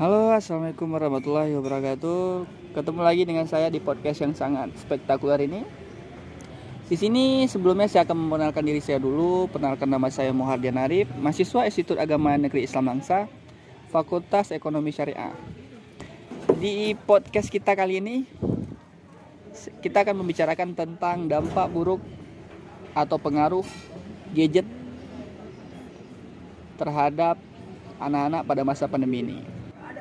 Halo, assalamualaikum warahmatullahi wabarakatuh. Ketemu lagi dengan saya di podcast yang sangat spektakuler ini. Di sini sebelumnya saya akan memperkenalkan diri saya dulu. Perkenalkan, nama saya Muhardian Arif, mahasiswa Institut Agama Negeri Islam Langsa, Fakultas Ekonomi Syariah. Di podcast kita kali ini, kita akan membicarakan tentang dampak buruk atau pengaruh gadget terhadap anak-anak pada masa pandemi ini.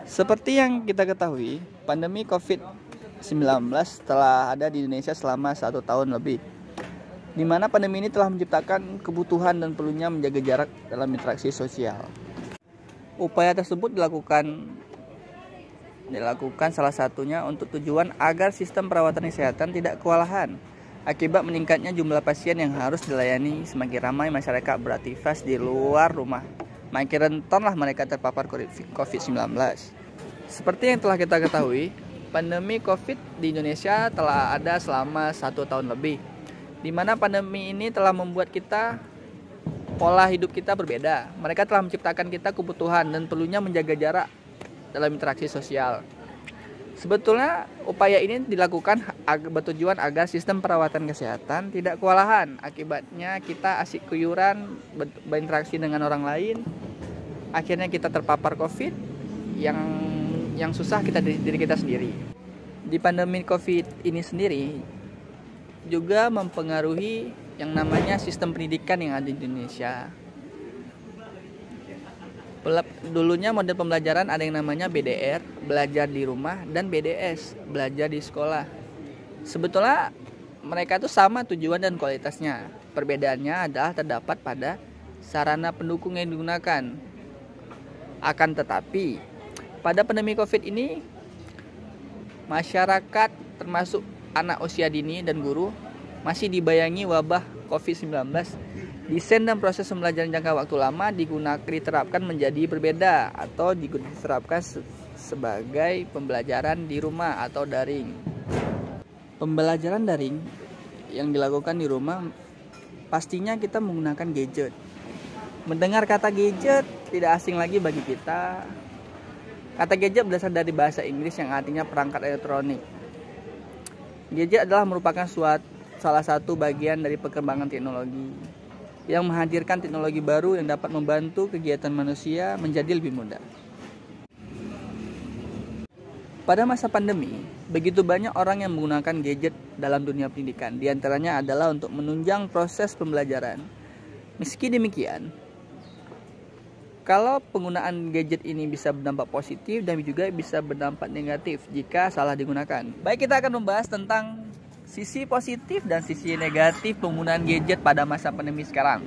Seperti yang kita ketahui, pandemi COVID-19 telah ada di Indonesia selama 1 tahun lebih, di mana pandemi ini telah menciptakan kebutuhan dan perlunya menjaga jarak dalam interaksi sosial. Upaya tersebut dilakukan salah satunya untuk tujuan agar sistem perawatan kesehatan tidak kewalahan akibat meningkatnya jumlah pasien yang harus dilayani. Semakin ramai masyarakat beraktivitas di luar rumah, makin rentanlah mereka terpapar COVID-19. Seperti yang telah kita ketahui, pandemi COVID di Indonesia telah ada selama 1 tahun lebih, di mana pandemi ini telah membuat pola hidup kita berbeda. Mereka telah menciptakan kita kebutuhan dan perlunya menjaga jarak dalam interaksi sosial. Sebetulnya upaya ini dilakukan bertujuan agar sistem perawatan kesehatan tidak kewalahan. Akibatnya kita asik kuyuran, berinteraksi dengan orang lain. Akhirnya kita terpapar COVID yang susah kita diri kita sendiri. Di pandemi COVID ini sendiri juga mempengaruhi yang namanya sistem pendidikan yang ada di Indonesia. Dulunya model pembelajaran ada yang namanya BDR, belajar di rumah, dan BDS, belajar di sekolah. Sebetulnya mereka itu sama tujuan dan kualitasnya. Perbedaannya adalah terdapat pada sarana pendukung yang digunakan. Akan tetapi, pada pandemi COVID ini, masyarakat termasuk anak usia dini dan guru masih dibayangi wabah COVID-19. Desain dan proses pembelajaran jangka waktu lama diterapkan menjadi berbeda atau diterapkan sebagai pembelajaran di rumah atau daring. Pembelajaran daring yang dilakukan di rumah pastinya kita menggunakan gadget. Mendengar kata gadget tidak asing lagi bagi kita. Kata gadget berasal dari bahasa Inggris yang artinya perangkat elektronik. Gadget adalah merupakan salah satu bagian dari perkembangan teknologi yang menghadirkan teknologi baru yang dapat membantu kegiatan manusia menjadi lebih mudah. Pada masa pandemi, begitu banyak orang yang menggunakan gadget dalam dunia pendidikan. Di antaranya adalah untuk menunjang proses pembelajaran. Meski demikian, kalau penggunaan gadget ini bisa berdampak positif dan juga bisa berdampak negatif jika salah digunakan. Baik, kita akan membahas tentang sisi positif dan sisi negatif penggunaan gadget pada masa pandemi sekarang.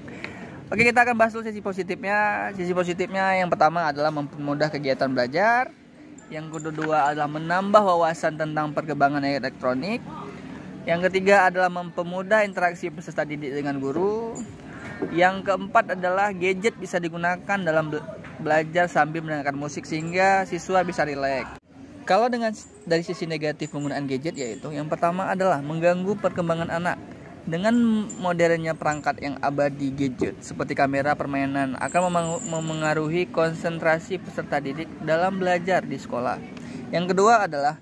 Oke, kita akan bahas dulu sisi positifnya. Sisi positifnya yang pertama adalah mempermudah kegiatan belajar. Yang kedua adalah menambah wawasan tentang perkembangan elektronik. Yang ketiga adalah mempermudah interaksi peserta didik dengan guru. Yang keempat adalah gadget bisa digunakan dalam belajar sambil mendengarkan musik sehingga siswa bisa rileks. Kalau dari sisi negatif penggunaan gadget, yaitu yang pertama adalah mengganggu perkembangan anak. Dengan modernnya perangkat yang abadi gadget seperti kamera permainan akan memengaruhi konsentrasi peserta didik dalam belajar di sekolah. Yang kedua adalah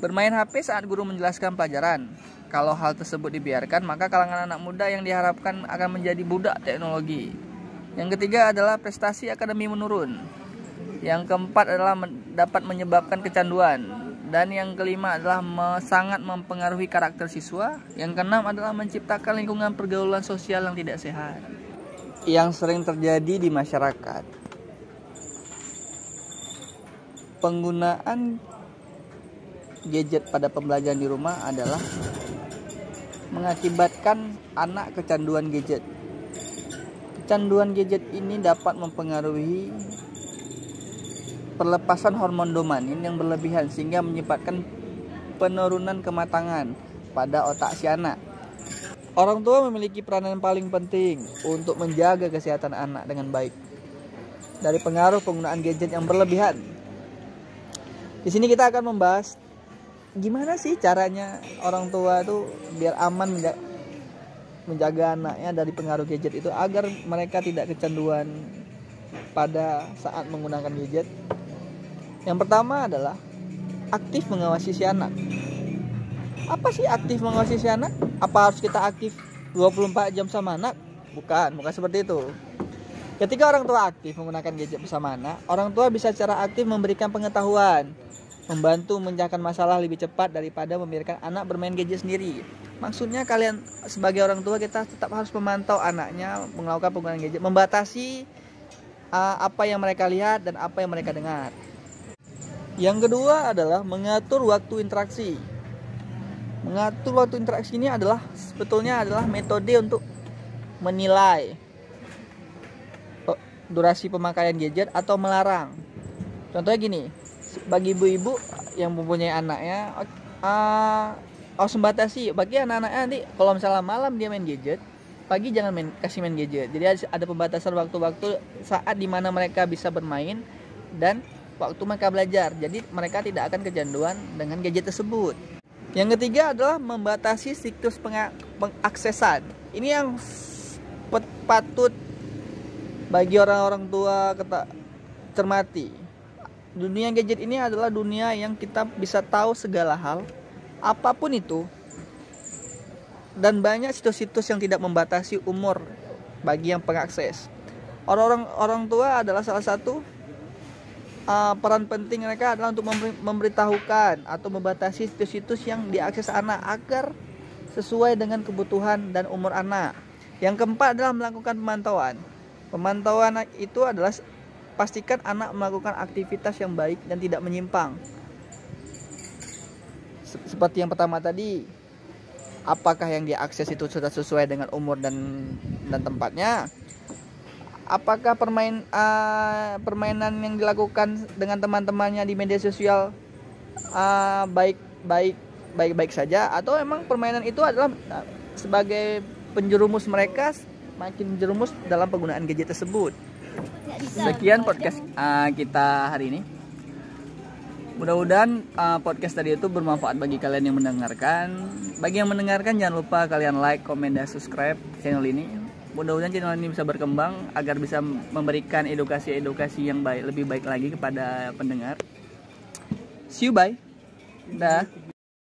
bermain HP saat guru menjelaskan pelajaran. Kalau hal tersebut dibiarkan, maka kalangan anak muda yang diharapkan akan menjadi budak teknologi. Yang ketiga adalah prestasi akademi menurun. Yang keempat adalah dapat menyebabkan kecanduan. Dan yang kelima adalah sangat mempengaruhi karakter siswa. Yang keenam adalah menciptakan lingkungan pergaulan sosial yang tidak sehat. Yang sering terjadi di masyarakat, penggunaan gadget pada pembelajaran di rumah adalah mengakibatkan anak kecanduan gadget. Kecanduan gadget ini dapat mempengaruhi pelepasan hormon dopamin yang berlebihan sehingga menyebabkan penurunan kematangan pada otak si anak. Orang tua memiliki peranan yang paling penting untuk menjaga kesehatan anak dengan baik dari pengaruh penggunaan gadget yang berlebihan. Di sini kita akan membahas gimana sih caranya orang tua itu biar aman menjaga anaknya dari pengaruh gadget itu agar mereka tidak kecanduan pada saat menggunakan gadget. Yang pertama adalah aktif mengawasi si anak. Apa sih aktif mengawasi si anak? Apa harus kita aktif 24 jam sama anak? Bukan seperti itu. Ketika orang tua aktif menggunakan gadget bersama anak, orang tua bisa secara aktif memberikan pengetahuan, membantu memecahkan masalah lebih cepat daripada membiarkan anak bermain gadget sendiri. Maksudnya kalian sebagai orang tua, kita tetap harus memantau anaknya melakukan penggunaan gadget, membatasi apa yang mereka lihat dan apa yang mereka dengar. Yang kedua adalah mengatur waktu interaksi. Mengatur waktu interaksi ini sebetulnya adalah metode untuk menilai durasi pemakaian gadget atau melarang. Contohnya gini, bagi ibu-ibu yang mempunyai anaknya, harus membatasi bagi anak-anaknya. Nanti kalau misalnya malam dia main gadget, pagi jangan kasih main gadget. Jadi ada pembatasan waktu-waktu saat dimana mereka bisa bermain dan waktu mereka belajar. Jadi mereka tidak akan kecanduan dengan gadget tersebut. Yang ketiga adalah membatasi siklus pengaksesan. Ini yang patut bagi orang-orang tua kita cermati. Dunia gadget ini adalah dunia yang kita bisa tahu segala hal, apapun itu. Dan banyak situs-situs yang tidak membatasi umur bagi yang pengakses. Orang tua adalah salah satu peran penting mereka adalah untuk memberitahukan atau membatasi situs-situs yang diakses anak agar sesuai dengan kebutuhan dan umur anak. Yang keempat adalah melakukan pemantauan. Pemantauan itu adalah pastikan anak melakukan aktivitas yang baik dan tidak menyimpang. Seperti yang pertama tadi, apakah yang diakses itu sudah sesuai dengan umur dan tempatnya? Apakah permainan yang dilakukan dengan teman-temannya di media sosial baik saja, atau emang permainan itu adalah sebagai penjerumus mereka makin menjerumus dalam penggunaan gadget tersebut. Sekian podcast kita hari ini. Mudah-mudahan podcast tadi itu bermanfaat bagi kalian yang mendengarkan. Bagi yang mendengarkan, jangan lupa kalian like, komen, dan subscribe channel ini. Mudah-mudahan channel ini bisa berkembang agar bisa memberikan edukasi yang lebih baik lagi kepada pendengar. See you, bye. Dah.